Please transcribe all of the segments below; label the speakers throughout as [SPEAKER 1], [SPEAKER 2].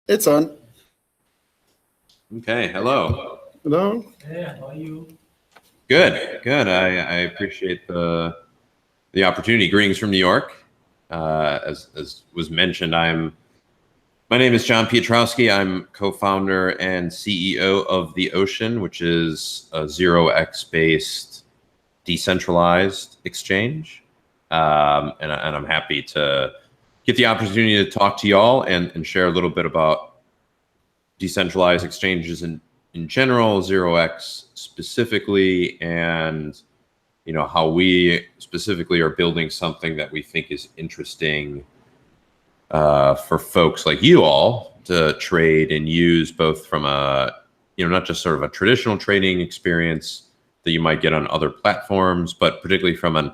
[SPEAKER 1] It's on.
[SPEAKER 2] Okay, hello.
[SPEAKER 1] Hello.
[SPEAKER 3] Hey, how are you?
[SPEAKER 2] Good, good. I appreciate the opportunity. Greetings from New York. As was mentioned, my name is John Piotrowski. I'm co-founder and CEO of The Ocean, which is a 0x based decentralized exchange. And I'm happy to get the opportunity to talk to y'all and share a little bit about decentralized exchanges in general, 0x specifically, and how we specifically are building something that we think is interesting for folks like you all to trade and use, both from not just sort of a traditional trading experience that you might get on other platforms, but particularly from an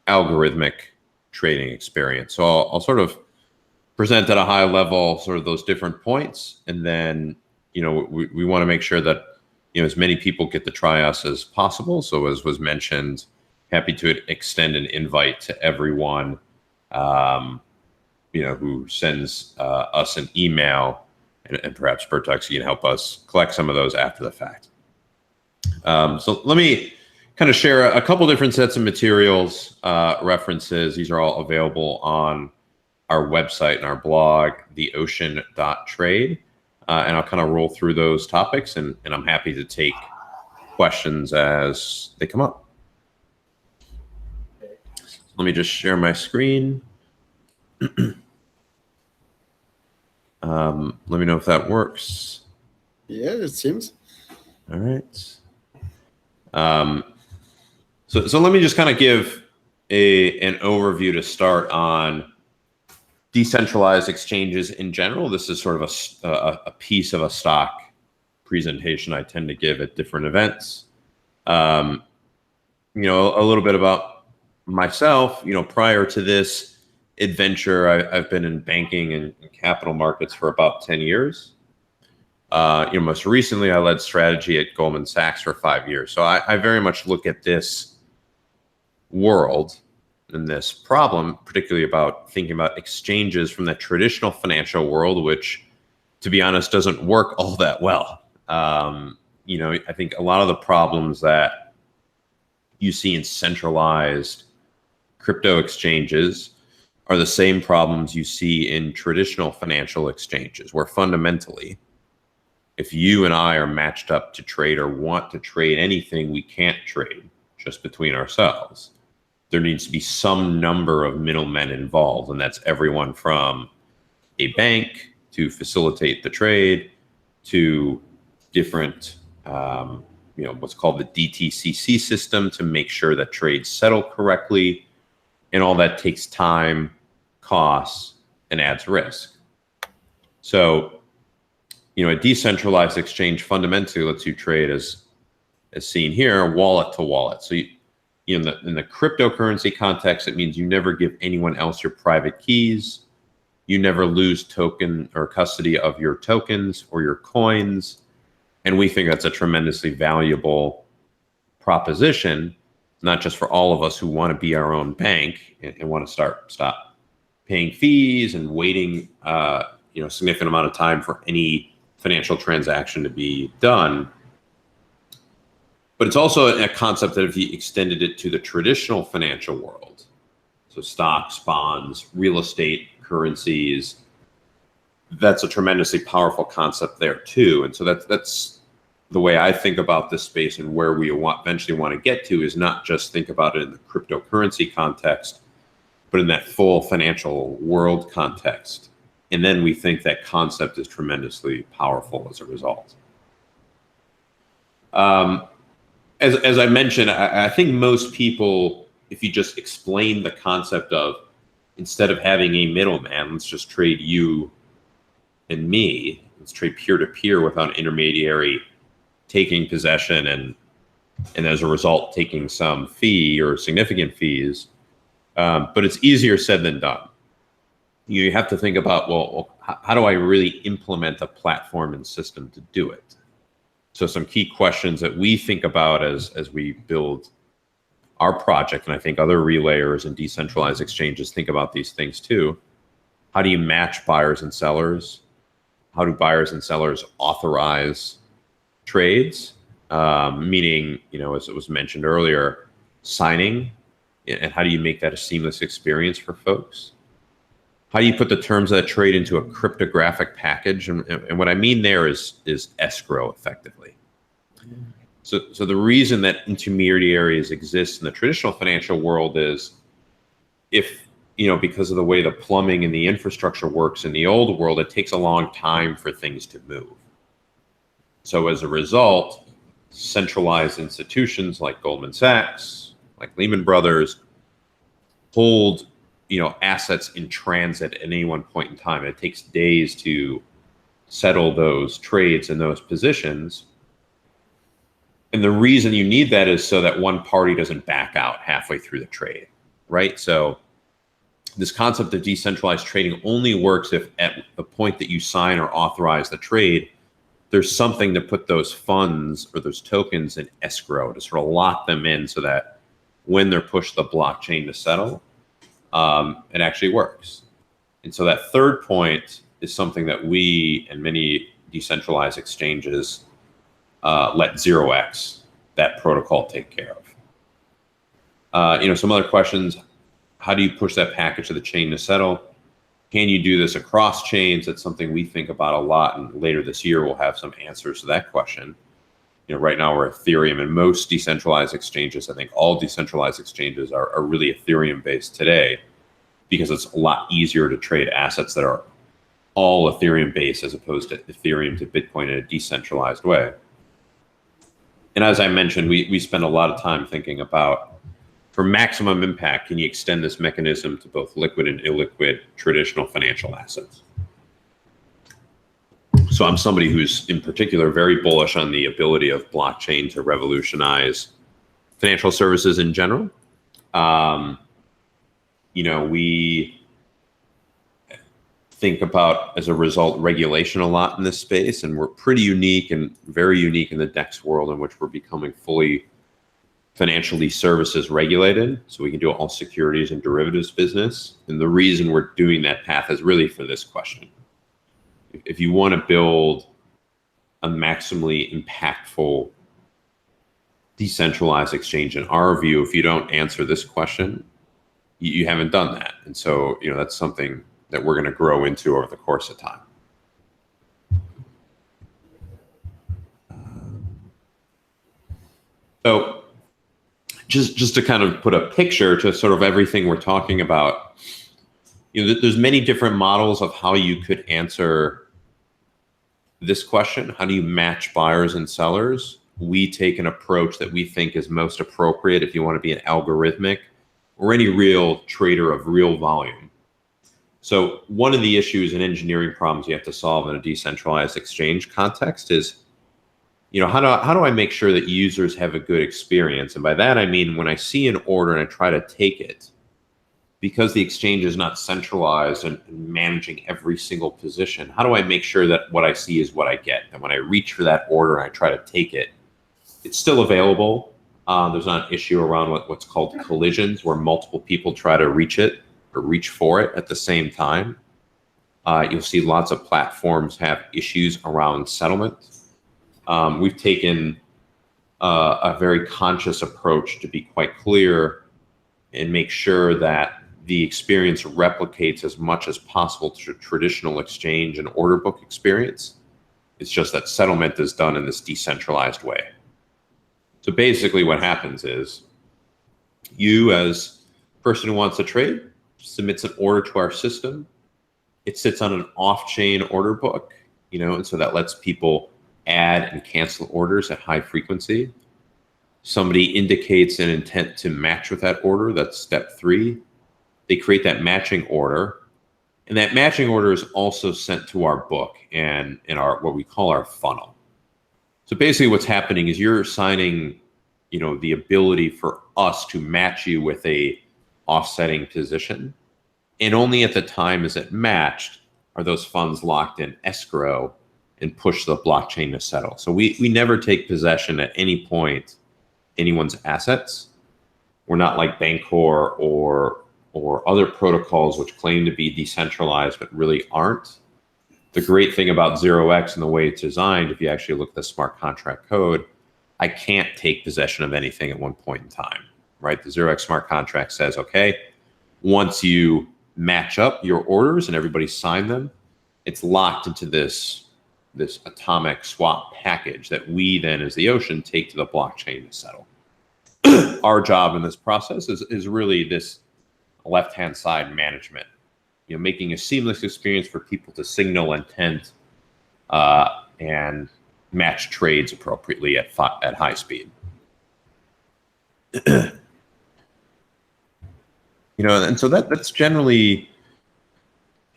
[SPEAKER 2] algorithmic trading experience. So I'll sort of present at a high level sort of those different points, and then we want to make sure that as many people get to try us as possible. So as was mentioned, happy to extend an invite to everyone who sends us an email, and perhaps Bertux, you can help us collect some of those after the fact. So let me kind of share a couple different sets of materials, references. These are all available on our website and our blog, theocean.trade. And I'll kind of roll through those topics, and I'm happy to take questions as they come up. Let me just share my screen. Let me know if that works.
[SPEAKER 1] Yeah, it seems.
[SPEAKER 2] All right. So let me just kind of give an overview to start on decentralized exchanges in general. This is sort of a piece of a stock presentation I tend to give at different events. A little bit about myself. Prior to this adventure, I've been in banking and capital markets for about 10 years. Most recently, I led strategy at Goldman Sachs for 5 years. So I very much look at this world and this problem, particularly about thinking about exchanges from the traditional financial world, which, to be honest, doesn't work all that well. I think a lot of the problems that you see in centralized crypto exchanges are the same problems you see in traditional financial exchanges, where fundamentally, if you and I are matched up to trade or want to trade anything, we can't trade just between ourselves. There needs to be some number of middlemen involved, and that's everyone from a bank to facilitate the trade to different, what's called the DTCC system to make sure that trades settle correctly, and all that takes time, costs, and adds risk. So, a decentralized exchange fundamentally lets you trade as seen here, wallet to wallet. So in the cryptocurrency context, it means you never give anyone else your private keys. You never lose token or custody of your tokens or your coins. And we think that's a tremendously valuable proposition, not just for all of us who want to be our own bank and want to stop paying fees and waiting significant amount of time for any financial transaction to be done. But it's also a concept that if you extended it to the traditional financial world, so stocks, bonds, real estate, currencies, that's a tremendously powerful concept there too. And so that's the way I think about this space, and where we eventually want to get to is not just think about it in the cryptocurrency context, but in that full financial world context. And then we think that concept is tremendously powerful as a result. As I mentioned, I think most people, if you just explain the concept of, instead of having a middleman, let's just trade you and me, let's trade peer-to-peer without an intermediary taking possession and as a result taking some fee or significant fees. But it's easier said than done. You have to think about, well, how do I really implement a platform and system to do it? So some key questions that we think about as we build our project, and I think other relayers and decentralized exchanges think about these things too. How do you match buyers and sellers? how do buyers and sellers authorize trades, meaning, as it was mentioned earlier, signing, and how do you make that a seamless experience for folks? How do you put the terms of that trade into a cryptographic package? And what I mean there is escrow, effectively. So the reason that intermediaries exist in the traditional financial world is because of the way the plumbing and the infrastructure works in the old world, it takes a long time for things to move. So as a result, centralized institutions like Goldman Sachs, like Lehman Brothers, hold assets in transit at any one point in time. It takes days to settle those trades and those positions. And the reason you need that is so that one party doesn't back out halfway through the trade, right? So this concept of decentralized trading only works if at the point that you sign or authorize the trade, there's something to put those funds or those tokens in escrow to sort of lock them in so that when they're pushed to the blockchain to settle, it actually works. And so that third point is something that we and many decentralized exchanges let 0x, that protocol, take care of. Some other questions: how do you push that package to the chain to settle? Can you do this across chains? That's something we think about a lot, and later this year we'll have some answers to that question. Right now we're Ethereum, and most decentralized exchanges, I think all decentralized exchanges are really Ethereum based today, because it's a lot easier to trade assets that are all Ethereum based as opposed to Ethereum to Bitcoin in a decentralized way. And as I mentioned, we spend a lot of time thinking about, for maximum impact, can you extend this mechanism to both liquid and illiquid traditional financial assets? So I'm somebody who's in particular very bullish on the ability of blockchain to revolutionize financial services in general. We think about, as a result, regulation a lot in this space, and we're pretty unique and very unique in the DEX world, in which we're becoming fully financially services regulated. So we can do all securities and derivatives business. And the reason we're doing that path is really for this question. If you want to build a maximally impactful decentralized exchange, in our view, if you don't answer this question, you haven't done that. And so, that's something that we're going to grow into over the course of time. So just to kind of put a picture to sort of everything we're talking about, there's many different models of how you could answer this question. How do you match buyers and sellers? We take an approach that we think is most appropriate if you want to be an algorithmic or any real trader of real volume. So one of the issues and engineering problems you have to solve in a decentralized exchange context is, how do I make sure that users have a good experience? And by that, I mean, when I see an order and I try to take it, because the exchange is not centralized and managing every single position, how do I make sure that what I see is what I get? And when I reach for that order and I try to take it, it's still available. There's not an issue around what's called collisions, where multiple people try to reach it or reach for it at the same time. You'll see lots of platforms have issues around settlement. We've taken a very conscious approach to be quite clear and make sure that the experience replicates as much as possible to traditional exchange and order book experience. It's just that settlement is done in this decentralized way. So basically what happens is, you, as a person who wants to trade, submits an order to our system. It sits on an off-chain order book, and so that lets people add and cancel orders at high frequency. Somebody indicates an intent to match with that order. That's step 3. They create that matching order, and that matching order is also sent to our book and in our, what we call our funnel. So basically what's happening is you're assigning, the ability for us to match you with a offsetting position, and only at the time is it matched are those funds locked in escrow and push the blockchain to settle. So we never take possession at any point anyone's assets. We're not like Bancor or other protocols which claim to be decentralized but really aren't. The great thing about 0x and the way it's designed, if you actually look at the smart contract code, I can't take possession of anything at one point in time, right? The 0x smart contract says, okay, once you match up your orders and everybody signed them, it's locked into this atomic swap package that we then, as the ocean, take to the blockchain to settle. Our job in this process is really this left-hand side management, making a seamless experience for people to signal intent and match trades appropriately at high speed. And so that's generally,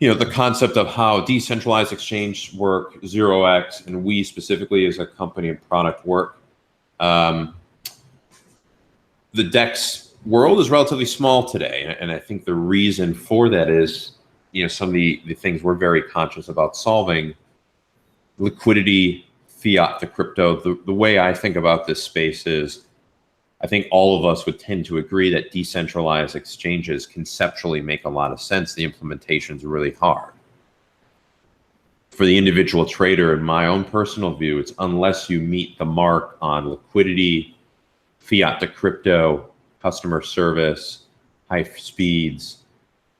[SPEAKER 2] the concept of how decentralized exchange work, 0x, and we specifically as a company and product work. The DEX world is relatively small today, and I think the reason for that is, some of the things we're very conscious about solving: liquidity, fiat to crypto. The way I think about this space is, I think all of us would tend to agree that decentralized exchanges conceptually make a lot of sense. The implementation is really hard. For the individual trader, in my own personal view, it's unless you meet the mark on liquidity, fiat to crypto, customer service, high speeds,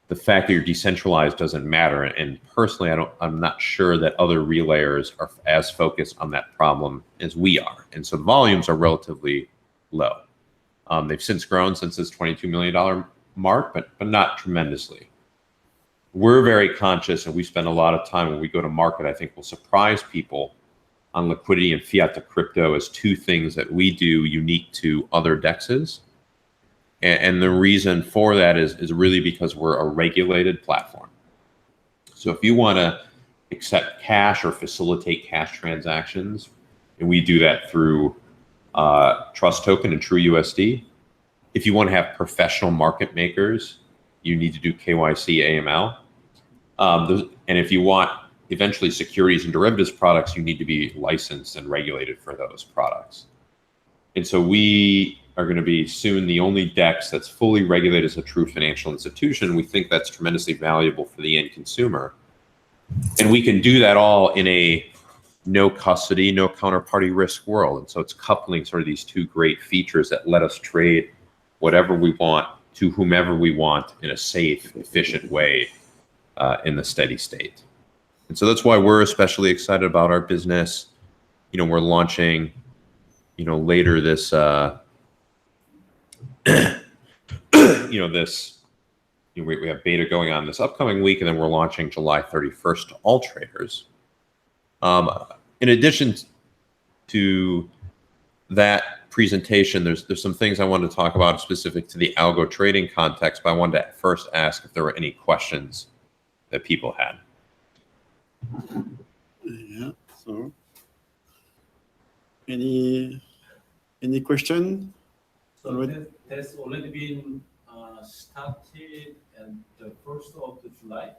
[SPEAKER 2] the fact that you're decentralized doesn't matter. And personally, I'm not sure that other relayers are as focused on that problem as we are. And so the volumes are relatively low. They've since grown since this $22 million mark, but not tremendously. We're very conscious, and we spend a lot of time when we go to market. I think we'll surprise people on liquidity and fiat to crypto as two things that we do unique to other DEXs. And the reason for that is really because we're a regulated platform. So if you want to accept cash or facilitate cash transactions, and we do that through Trust Token and TrueUSD. If you want to have professional market makers, you need to do KYC AML. And if you want eventually securities and derivatives products, you need to be licensed and regulated for those products. And so we are going to be soon the only DEX that's fully regulated as a true financial institution. We think that's tremendously valuable for the end consumer. And we can do that all in a no custody, no counterparty risk world. And so it's coupling sort of these two great features that let us trade whatever we want to whomever we want in a safe, efficient way in the steady state. And so that's why we're especially excited about our business. We're launching, later this, we have beta going on this upcoming week, and then we're launching July 31st to all traders. In addition to that presentation, there's some things I wanted to talk about specific to the algo trading context, but I wanted to first ask if there were any questions that people had.
[SPEAKER 1] Yeah, so any question?
[SPEAKER 3] So that's already been started at the 1st of July?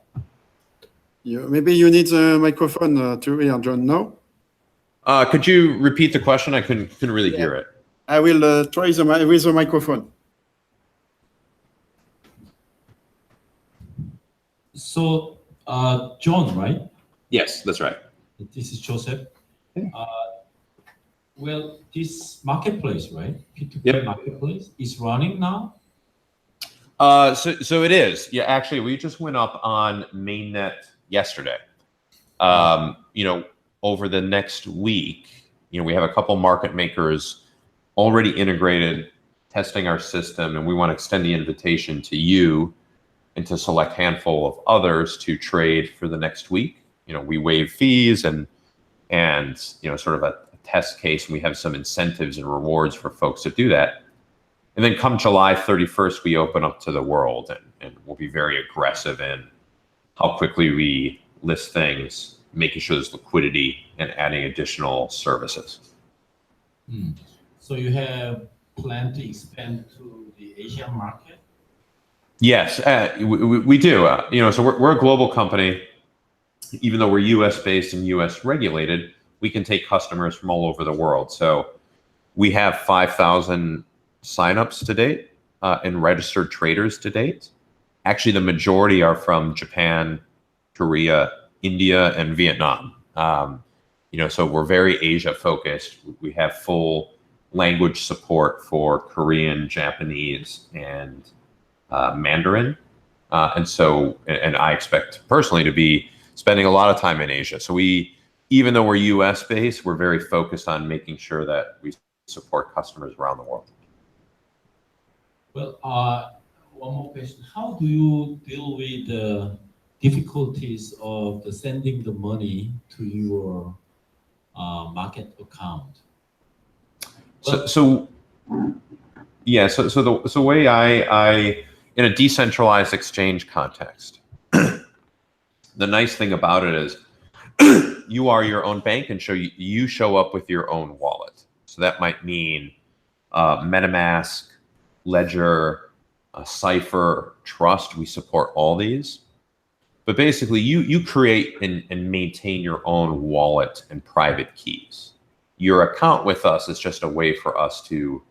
[SPEAKER 1] Maybe you need the microphone to hear John. No?
[SPEAKER 2] Could you repeat the question? I couldn't really hear it.
[SPEAKER 1] I will try with the microphone.
[SPEAKER 3] So, John, right?
[SPEAKER 2] Yes, that's right.
[SPEAKER 3] This is Joseph. Well, this marketplace, right? P2P marketplace is running now?
[SPEAKER 2] So it is. Yeah, actually, we just went up on mainnet yesterday. Over the next week, we have a couple market makers already integrated, testing our system, and we want to extend the invitation to you and to a select handful of others to trade for the next week. We waive fees and sort of a test case, and we have some incentives and rewards for folks to do that. And then come July 31st, we open up to the world, and we'll be very aggressive in how quickly we list things, making sure there's liquidity and adding additional services.
[SPEAKER 3] So you have planned to expand to the Asian market?
[SPEAKER 2] Yes, we do. So we're a global company. Even though we're US based and US regulated, we can take customers from all over the world. So we have 5,000 signups to date and registered traders to date. Actually, the majority are from Japan, Korea, India, and Vietnam. So we're very Asia focused. We have full language support for Korean, Japanese, and Mandarin. And I expect personally to be spending a lot of time in Asia. So even though we're US based, we're very focused on making sure that we support customers around the world.
[SPEAKER 3] Well, one more question. How do you deal with the difficulties of sending the money to your market account?
[SPEAKER 2] So the way I in a decentralized exchange context, the nice thing about it is you are your own bank, and you show up with your own wallet. So that might mean MetaMask, Ledger, Cypher, Trust. We support all these. But basically, you create and maintain your own wallet and private keys. Your account with us is just a way for us to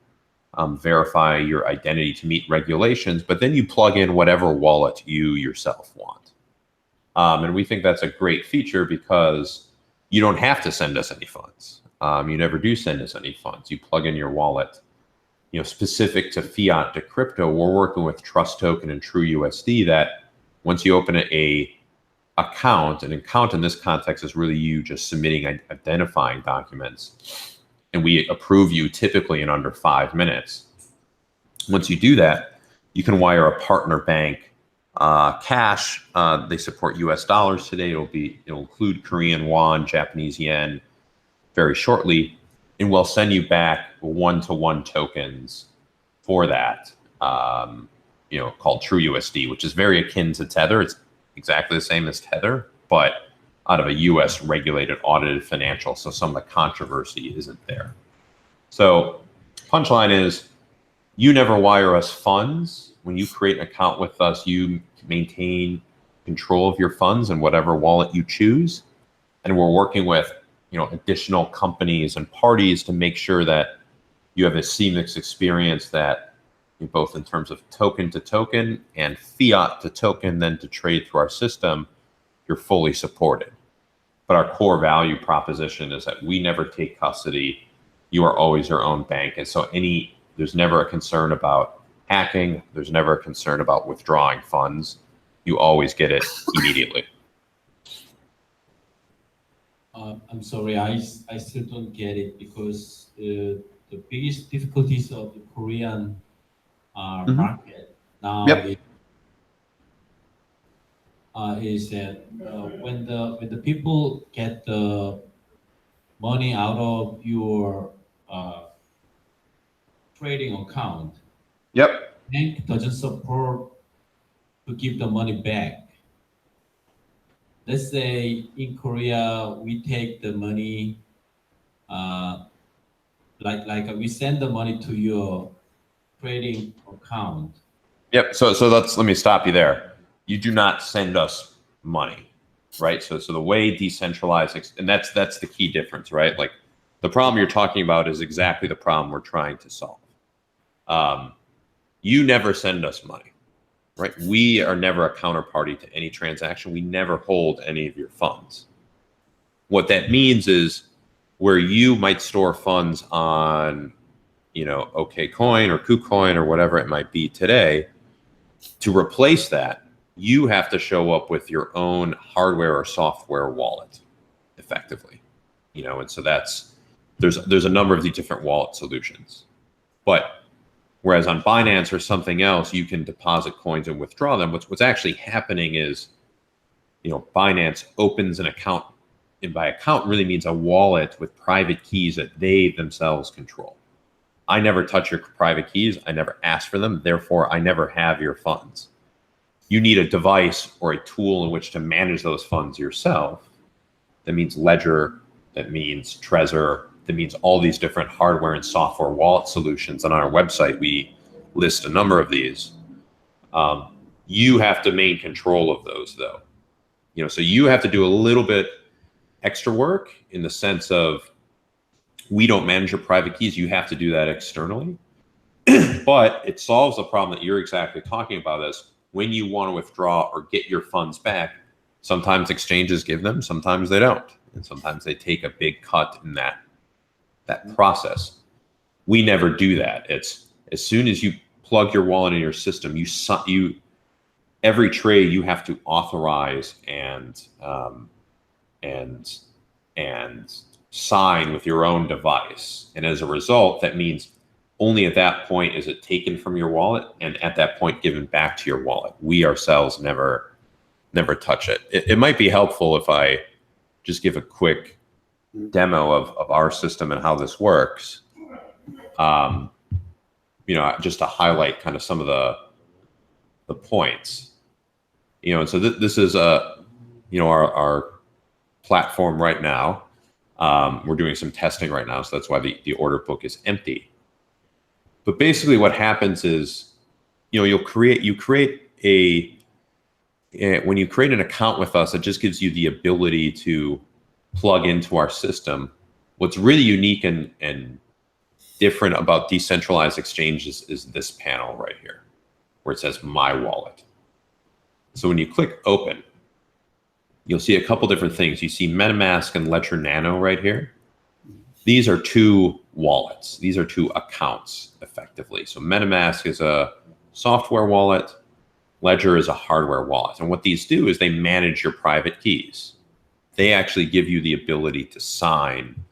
[SPEAKER 2] verify your identity to meet regulations, but then you plug in whatever wallet you yourself want. And we think that's a great feature because you don't have to send us any funds. You never do send us any funds. You plug in your wallet. Specific to fiat to crypto, we're working with Trust Token and TrueUSD that once you open an account in this context is really you just submitting identifying documents, and we approve you typically in under 5 minutes. Once you do that, you can wire a partner bank cash. They support US dollars today. It'll include Korean won, Japanese yen very shortly, and we'll send you back one-to-one tokens for that, called TrueUSD, which is very akin to Tether. It's exactly the same as Tether, but out of a US regulated, audited financial. So some of the controversy isn't there. So punchline is you never wire us funds. When you create an account with us, you maintain control of your funds in whatever wallet you choose. And we're working with additional companies and parties to make sure that you have a seamless experience that both in terms of token to token and fiat to token, then to trade through our system, you're fully supported. But our core value proposition is that we never take custody. You are always your own bank. And so there's never a concern about hacking. There's never a concern about withdrawing funds. You always get it immediately.
[SPEAKER 3] I'm sorry, I still don't get it because the biggest difficulties of the Korean market now is that when the people get the money out of your trading account, bank doesn't support to give the money back. Let's say in Korea we take the money, like we send the money to your trading account.
[SPEAKER 2] So let me stop you there. You do not send us money, right? So the way decentralized, and that's the key difference, right? Like the problem you're talking about is exactly the problem we're trying to solve. You never send us money, right? We are never a counterparty to any transaction. We never hold any of your funds. What that means is where you might store funds on OKCoin or KuCoin or whatever it might be today, to replace that, you have to show up with your own hardware or software wallet effectively, and so there's a number of these different wallet solutions. But whereas on Binance or something else, you can deposit coins and withdraw them. What's actually happening is, Binance opens an account, and by account really means a wallet with private keys that they themselves control. I never touch your private keys. I never ask for them. Therefore, I never have your funds. You need a device or a tool in which to manage those funds yourself. That means Ledger, that means Trezor, that means all these different hardware and software wallet solutions. On our website, we list a number of these. You have to maintain control of those, though. So you have to do a little bit extra work in the sense of we don't manage your private keys. You have to do that externally. But it solves the problem that you're exactly talking about, is when you want to withdraw or get your funds back, Sometimes exchanges give them, sometimes they don't. And sometimes they take a big cut in that process. We never do that. It's as soon as you plug your wallet in your system, every trade you have to authorize and sign with your own device. And as a result, that means only at that point is it taken from your wallet, and at that point given back to your wallet. We ourselves never touch it. It might be helpful if I just give a quick demo of our system and how this works. Just to highlight kind of some of the points. And so this is our platform right now. We're doing some testing right now, so that's why the order book is empty. But basically what happens is, when you create an account with us, it just gives you the ability to plug into our system. What's really unique and different about decentralized exchanges is this panel right here, where it says My Wallet. So when you click open, you'll see a couple different things. You see MetaMask and Ledger Nano right here. These are two wallets. These are two accounts, effectively. So MetaMask is a software wallet. Ledger is a hardware wallet. And what these do is they manage your private keys. They actually give you the ability to sign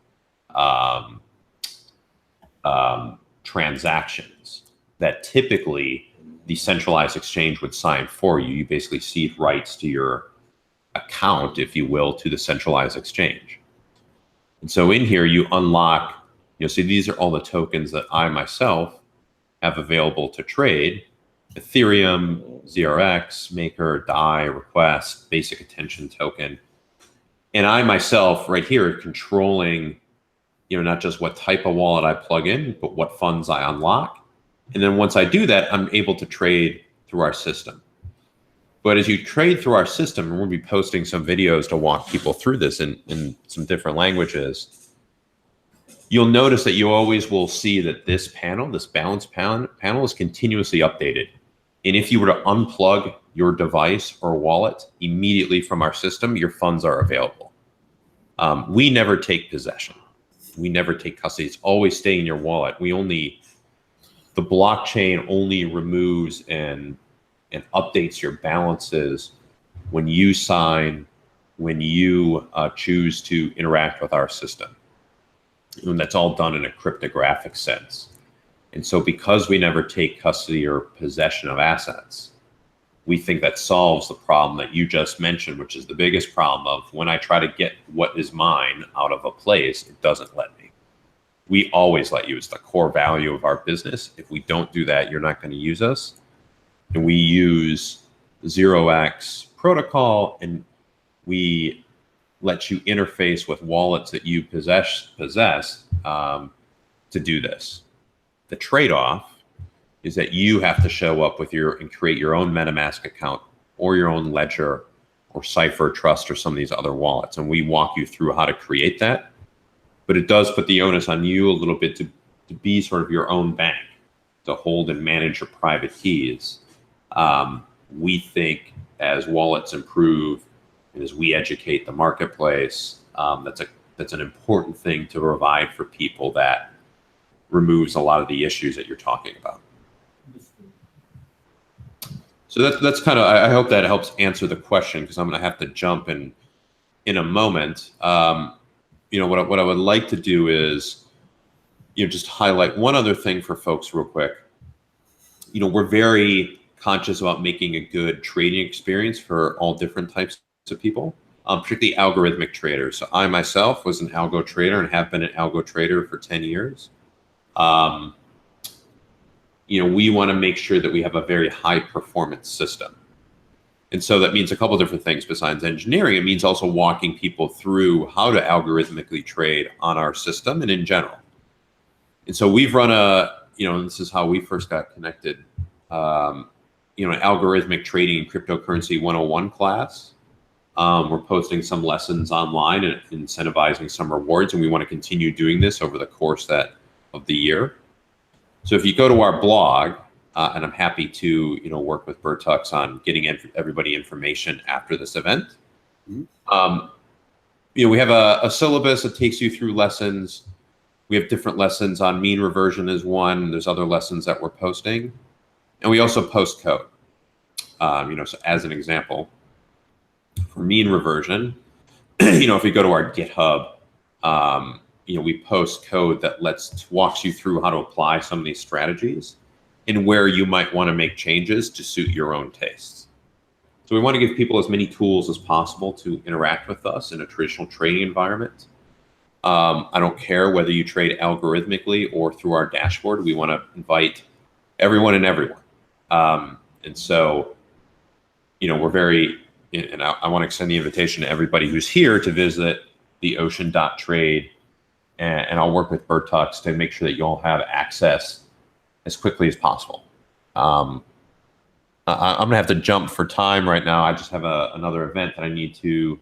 [SPEAKER 2] transactions that typically the centralized exchange would sign for you. You basically cede rights to your account, if you will, to the centralized exchange. And so in here, you unlock, see, these are all the tokens that I myself have available to trade: Ethereum, ZRX, Maker, DAI, Request, Basic Attention Token. And I myself right here controlling, not just what type of wallet I plug in, but what funds I unlock. And then once I do that, I'm able to trade through our system. But as you trade through our system, and we'll be posting some videos to walk people through this in some different languages, you'll notice that you always will see that this panel, this balance panel is continuously updated. And if you were to unplug your device or wallet immediately from our system, your funds are available. We never take possession. We never take custody. It's always staying in your wallet. The blockchain only removes and updates your balances when you sign, when you choose to interact with our system. And that's all done in a cryptographic sense. And so because we never take custody or possession of assets, we think that solves the problem that you just mentioned, which is the biggest problem of when I try to get what is mine out of a place, it doesn't let me. We always let you. It's the core value of our business. If we don't do that, you're not going to use us. And we use 0x protocol, and we let you interface with wallets that you possess to do this. The trade-off is that you have to show up with and create your own MetaMask account or your own Ledger or Cypher Trust or some of these other wallets. And we walk you through how to create that. But it does put the onus on you a little bit to be sort of your own bank, to hold and manage your private keys. We think as wallets improve and as we educate the marketplace, that's an important thing to provide for people that removes a lot of the issues that you're talking about. So that's kind of, I hope that helps answer the question, because I'm going to have to jump in a moment. What I would like to do is, just highlight one other thing for folks real quick. We're very conscious about making a good trading experience for all different types of people, particularly algorithmic traders. So I myself was an algo trader and have been an algo trader for 10 years. We want to make sure that we have a very high performance system. And so that means a couple different things besides engineering. It means also walking people through how to algorithmically trade on our system and in general. And so we've run and this is how we first got connected, an algorithmic trading and cryptocurrency 101 class. We're posting some lessons online and incentivizing some rewards, and we want to continue doing this over the course of the year. So if you go to our blog, and I'm happy to work with Bertux on getting everybody information after this event. We have a syllabus that takes you through lessons. We have different lessons on mean reversion is one. There's other lessons that we're posting. And we also post code. So as an example, for mean reversion, if we go to our GitHub, we post code that walks you through how to apply some of these strategies and where you might want to make changes to suit your own tastes. So we want to give people as many tools as possible to interact with us in a traditional trading environment. I don't care whether you trade algorithmically or through our dashboard. We want to invite everyone and everyone. And so, we're and I want to extend the invitation to everybody who's here to visit the Ocean.trade, and I'll work with Bertux to make sure that you all have access as quickly as possible. I'm going to have to jump for time right now. I just have another event that I need to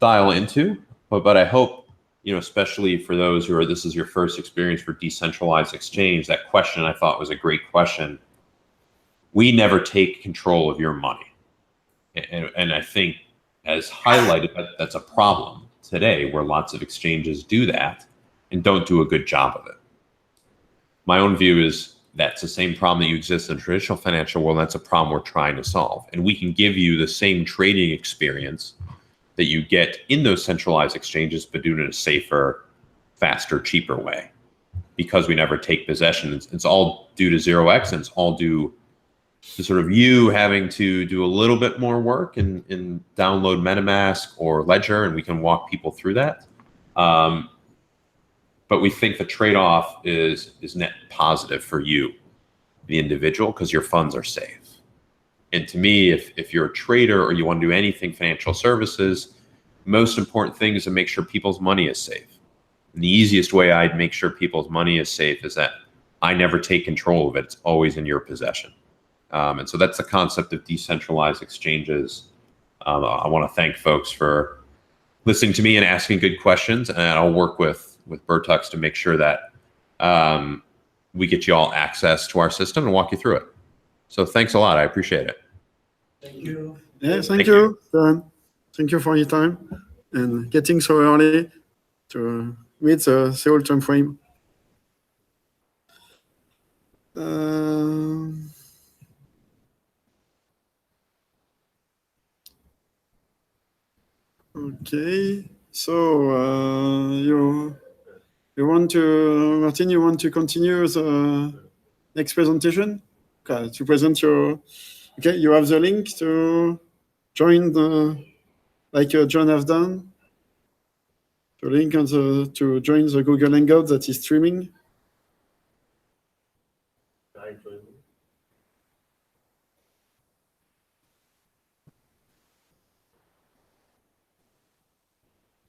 [SPEAKER 2] dial into, but I hope, especially for those who this is your first experience for decentralized exchange, that question I thought was a great question. We never take control of your money. And I think, as highlighted, that's a problem today where lots of exchanges do that and don't do a good job of it. My own view is that's the same problem that exists in the traditional financial world. That's a problem we're trying to solve. And we can give you the same trading experience that you get in those centralized exchanges, but do it in a safer, faster, cheaper way, because we never take possession. It's all due to 0x, and it's all due to sort of you having to do a little bit more work and download MetaMask or Ledger, and we can walk people through that. But we think the trade-off is net positive for you, the individual, because your funds are safe. And to me, if you're a trader or you want to do anything financial services, most important thing is to make sure people's money is safe. And the easiest way I'd make sure people's money is safe is that I never take control of it. It's always in your possession. And so that's the concept of decentralized exchanges. I want to thank folks for listening to me and asking good questions, and I'll work with Bertux to make sure that we get you all access to our system and walk you through it. So thanks a lot. I appreciate it.
[SPEAKER 3] Thank you.
[SPEAKER 1] Yeah, thank you, Dan. Thank you for your time and getting so early to meet the Seoul time frame. Okay, so you want to, Martin, you want to continue the next presentation? Okay, to present your, okay, you have the link to join like John have done, the link to join the Google Hangout that is streaming.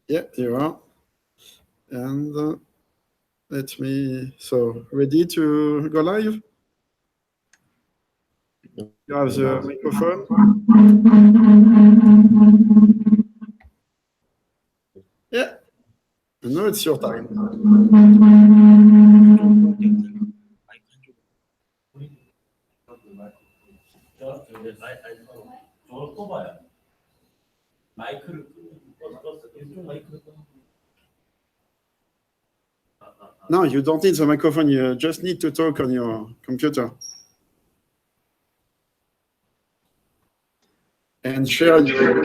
[SPEAKER 1] Yeah, you are. And let me, so ready to go live? You have the microphone. Yeah, and now it's your time. No, you don't need the microphone. You just need to talk on your computer. And share your...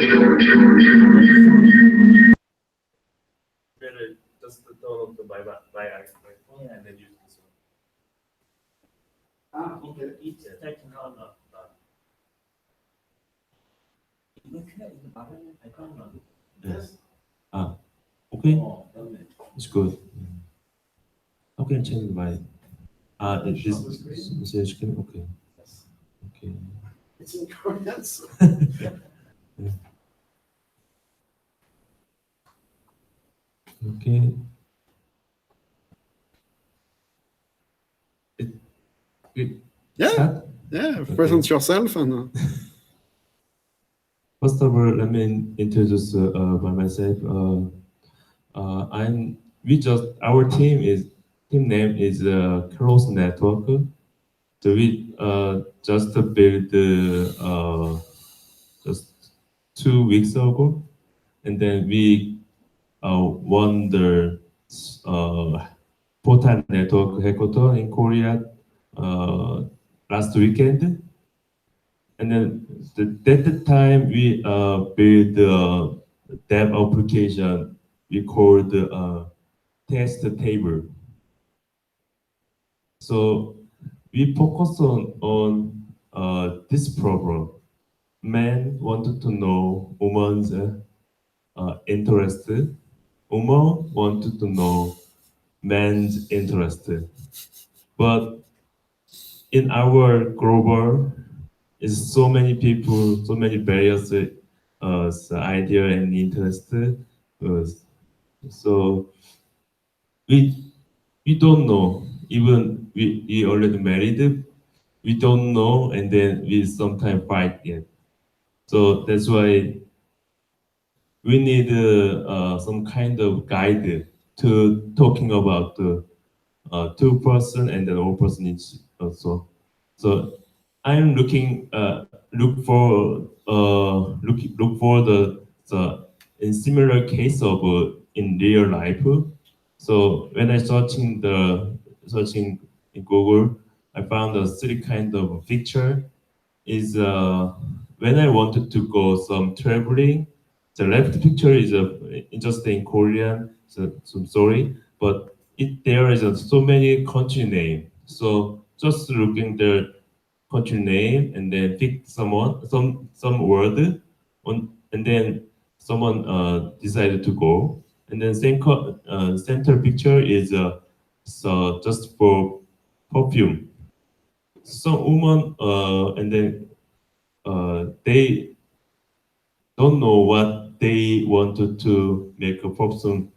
[SPEAKER 4] Just download the my iPhone and then use this one.
[SPEAKER 1] Okay.
[SPEAKER 4] It's taking on
[SPEAKER 3] Yes. Okay. It's good. How can I change my? This screen. Okay. Okay.
[SPEAKER 1] It's in Korean. So.
[SPEAKER 3] Okay.
[SPEAKER 1] Yeah,
[SPEAKER 3] Start?
[SPEAKER 1] yeah. Present yourself and.
[SPEAKER 3] First of all, let me introduce by myself. Our team name is Close Network. So we just built just 2 weeks ago.
[SPEAKER 5] and then we won the Portal Network Hackathon in Korea last weekend. And then at the time we built a dev application we called test table. So we focus on this problem. Men wanted to know woman's interest. Woman wanted to know men's interest. But in our global, is so many people, so many various idea and interest. So we don't know. Even we already married, we don't know, and then we sometimes fight yet. So that's why we need some kind of guide to talking about the two person and then one person each also. So I'm looking look for the in similar case of in real life. So when I searching in Google, I found a three kind of picture. Is when I wanted to go some traveling. The left picture is just in Korean. So I'm sorry, but there is so many country name. So just looking the country name and then pick some word on, and then someone decided to go. And then center picture is so just for perfume. Some woman and then they don't know what they wanted to make a perfume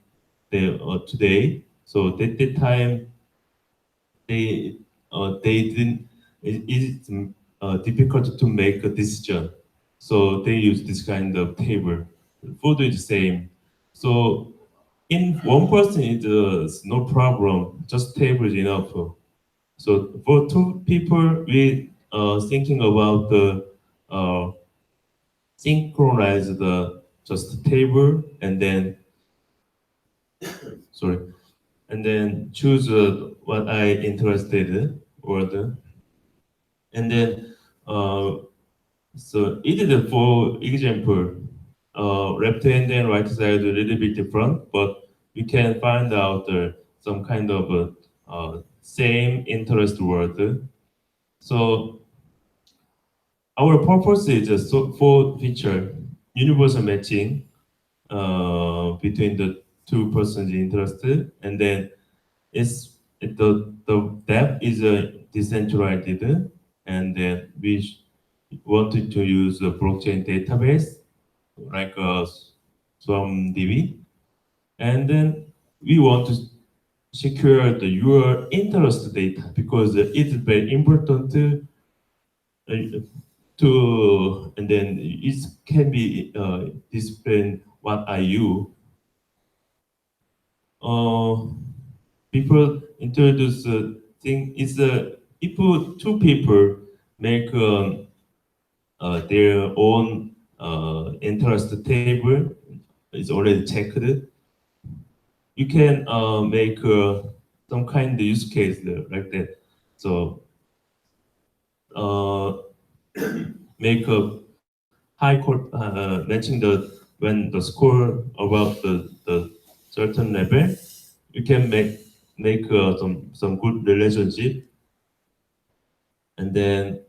[SPEAKER 5] today. So at the time they didn't. It's difficult to make a decision. So they use this kind of table. Food is the same. So in one person it's no problem. Just table is enough. So for two people, we thinking about the synchronize the just table and then sorry, and then choose what I interested word, and then so it is for example, left hand and right side a little bit different, but we can find out some kind of same interest word. So our purpose is for feature universal matching between the two persons interested, and then the depth is decentralized, and then we wanted to use a blockchain database like SwarmDB, and then we want to secure your interest data because it's very important to and then it can be displayed what are you. People introduce thing is if two people make their own interest table is already checked. You can make some kind of use case like that. So make a high court matching when the score about the certain level, you can make some good relationship, and then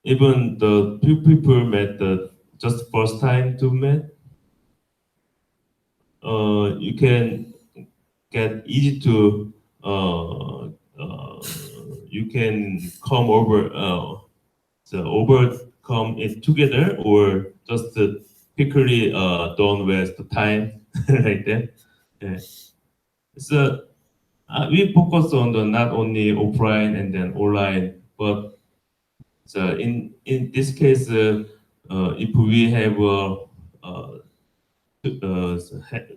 [SPEAKER 5] even the two people met just first time to meet, you can get easy to you can come over so overcome it together or just quickly don't waste the time like that. Yeah. So we focus on the not only offline and then online, but so in this case, if we have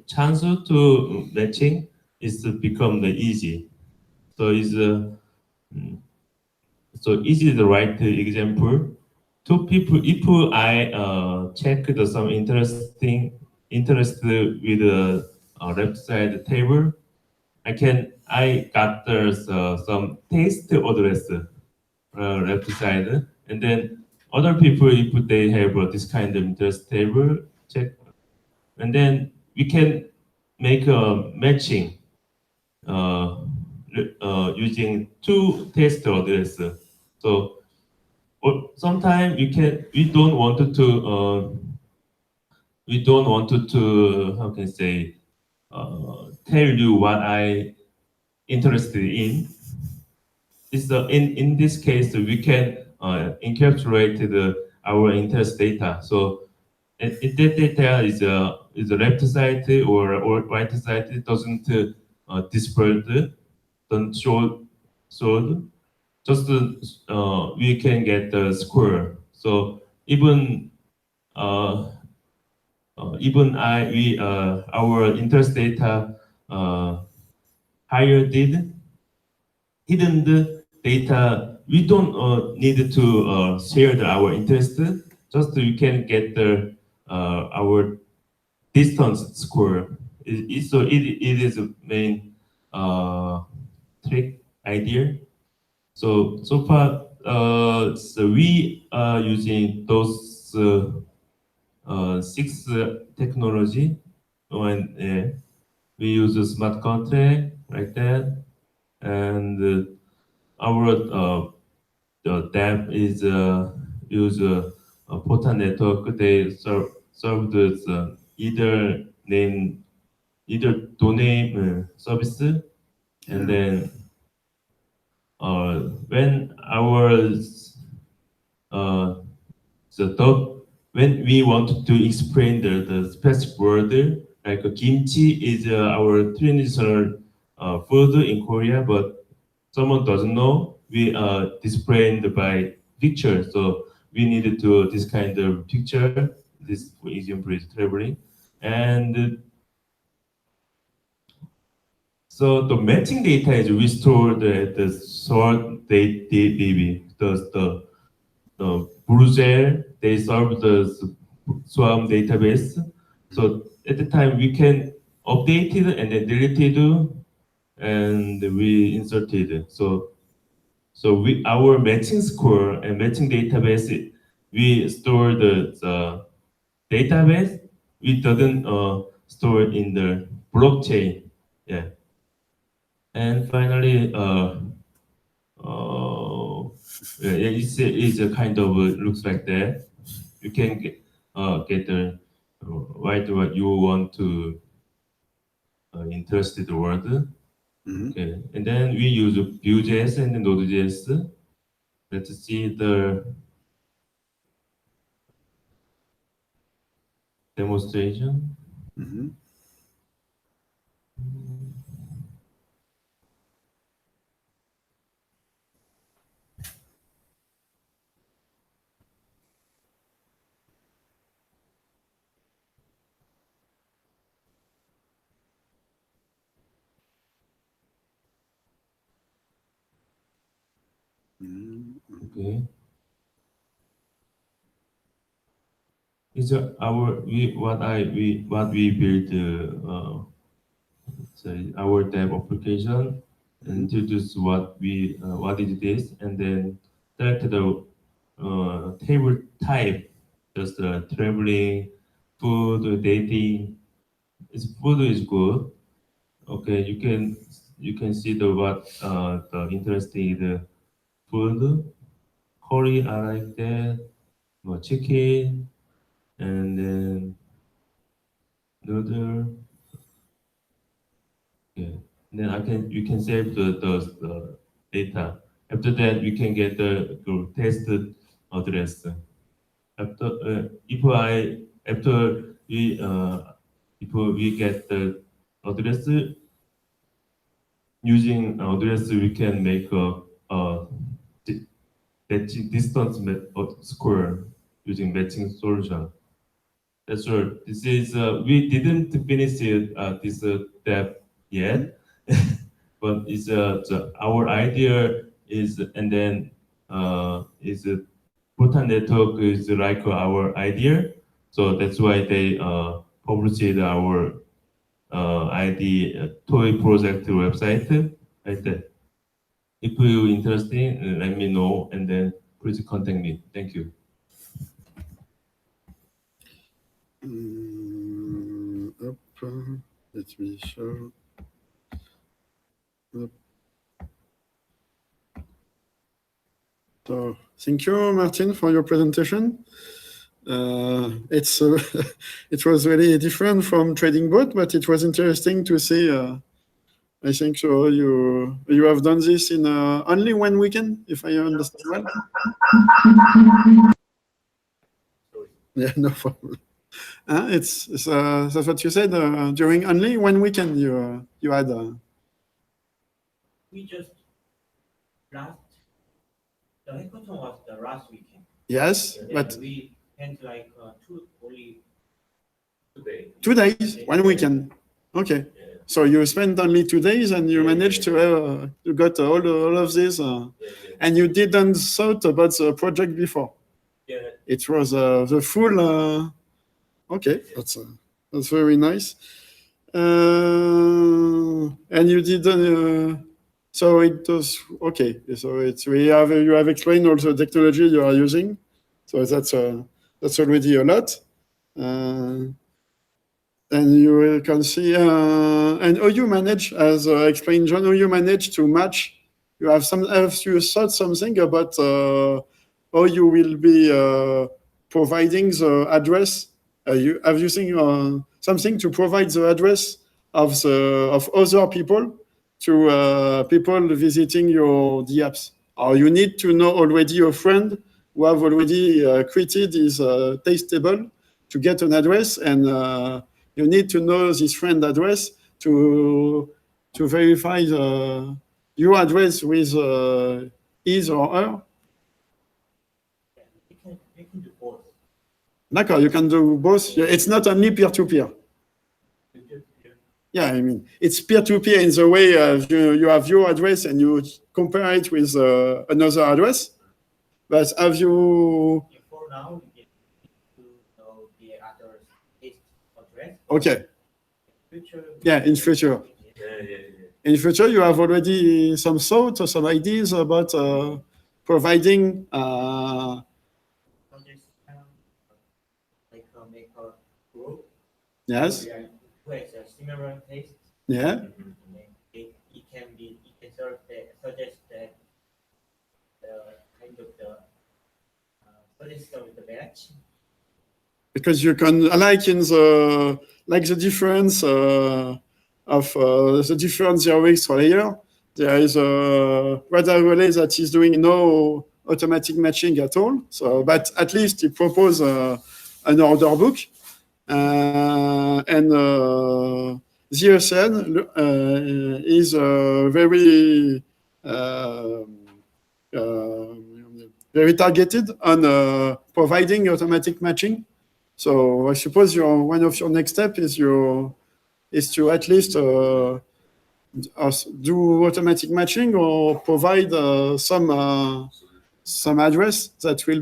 [SPEAKER 5] chance to matching, it's become the easy. So it's so easy the right example. Two people, if I check some interesting interested with the left side table, I got some taste address left side, and then other people, if they have this kind of interest table, check, and then we can make a matching using two taste address. So sometimes we don't want to how can I say tell you what I interested in. In this case we can encapsulate our interest data. So if that data is a left side or right side, it doesn't disperse, don't show. Just we can get the score. So even our interest data higher hidden the data, we don't need to share our interest. Just we can get our distance score. It is a main trick idea. So far, so we are using those six technology, and we use a smart contract like that, and our the dev is use a portal network. They serve this either domain service, and then when our when we want to explain the specific word, like kimchi is our traditional food in Korea, but someone doesn't know, we displayed by picture. So we needed to this kind of picture. This, for example, is traveling, and so the matching data is restored at the sort DB. The Bruegel, they solve the Swarm database. So at the time we can update it and then delete it, and we inserted. So our matching score and matching database, we store the database. We doesn't store in the blockchain. Yeah. And finally, it's a kind of looks like that. You can get write what you want to interested word. Okay, and then we use Vue.js and Node.js. Let's see the demonstration. Okay. Is what we built say our dev application, and introduce what is this, and then select the table type, just traveling, food, dating. Food is good. Okay, you can see the interesting food. Curry, I like that. Chicken, and then noodle. Yeah. Then you can save the data. After that, we can get the test address. After we get the address, using address we can make a distance score using matching solution. That's right. This is we didn't finish this step yet, but it's our idea is, and then is Bhutan network is like our idea, so that's why they published our ID toy project website like that. If you're interested, let me know and then please contact me. Thank you.
[SPEAKER 1] Let me show. Up. So thank you, Martin, for your presentation. It's it was really different from TradingBot, but it was interesting to see. I think so. You have done this in only one weekend, if I understand well. Yeah, no problem. That's what you said. During only one weekend, you had.
[SPEAKER 6] We just the hackathon was the last weekend.
[SPEAKER 1] Yes,
[SPEAKER 6] And
[SPEAKER 1] but
[SPEAKER 6] we had like only
[SPEAKER 4] 2 days.
[SPEAKER 1] 2 days, one weekend. Okay, so you spent only 2 days, and you managed to have you got all of this, and you didn't thought about the project before.
[SPEAKER 4] Yeah.
[SPEAKER 1] It was the full. Okay, that's very nice. And you didn't. So it was okay. So you have explained all the technology you are using. So that's already a lot. And you can see and how you manage, as explained John, how you manage to match. Have you thought something about how you will be providing the address? Have you seen something to provide the address of other people to people visiting your apps? Or you need to know already a friend who have already created his taste table to get an address, and you need to know this friend address to verify your address with his or her.
[SPEAKER 6] we can do both.
[SPEAKER 1] D'accord, you can do both. It's not only peer-to-peer. Yeah, I mean, it's peer-to-peer in the way you have your address and you compare it with another address. But have you...
[SPEAKER 6] For now, we get to know the other address.
[SPEAKER 1] Okay.
[SPEAKER 6] Future.
[SPEAKER 1] Yeah, in future. In future, you have already some thoughts or some ideas about providing...
[SPEAKER 6] make a group.
[SPEAKER 1] Yes.
[SPEAKER 6] Who has a similar taste.
[SPEAKER 1] Yeah.
[SPEAKER 6] It can suggest that the kind of the suggest of the batch.
[SPEAKER 1] Because you can, like the difference of the different 0x layer, there is a radar relay that is doing no automatic matching at all. So, but at least it proposes an order book, and ZSN is very targeted on providing automatic matching. So I suppose one of your next steps is to at least do automatic matching or provide some address that will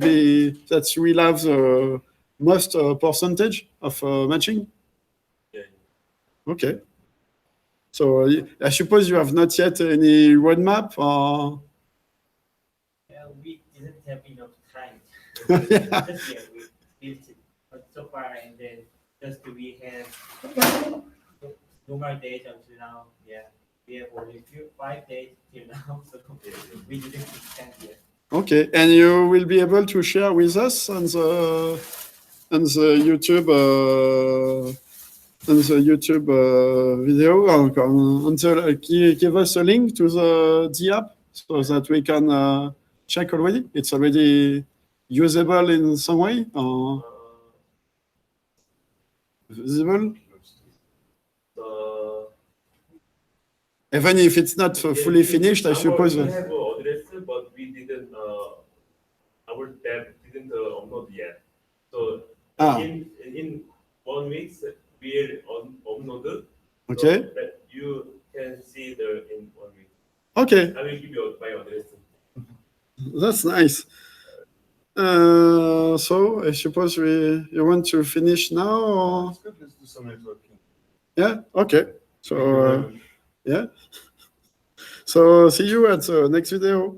[SPEAKER 1] have the most percentage of matching.
[SPEAKER 4] Yeah.
[SPEAKER 1] Okay. So I suppose you have not yet any roadmap or.
[SPEAKER 6] We didn't have enough time.
[SPEAKER 1] Yeah.
[SPEAKER 6] Just yet we built it so far, and then just we have no more days until now. Yeah, we have only 5 days till now, so we didn't extend yet.
[SPEAKER 1] Okay, and you will be able to share with us on the YouTube video. Give us a link to the app so that we can check already. It's already usable in some way or visible. Even if it's not fully finished, I suppose.
[SPEAKER 4] We have an address, but we didn't. Our dev didn't upload yet. So in 1 week we'll upload.
[SPEAKER 1] Okay.
[SPEAKER 4] So that you can see in 1 week.
[SPEAKER 1] Okay.
[SPEAKER 4] I will give you my address.
[SPEAKER 1] That's nice. So I suppose you want to finish now? Or?
[SPEAKER 4] Let's do some
[SPEAKER 1] Yeah. Okay.
[SPEAKER 4] Thank you very
[SPEAKER 1] So
[SPEAKER 4] much.
[SPEAKER 1] yeah. So see you at the next video.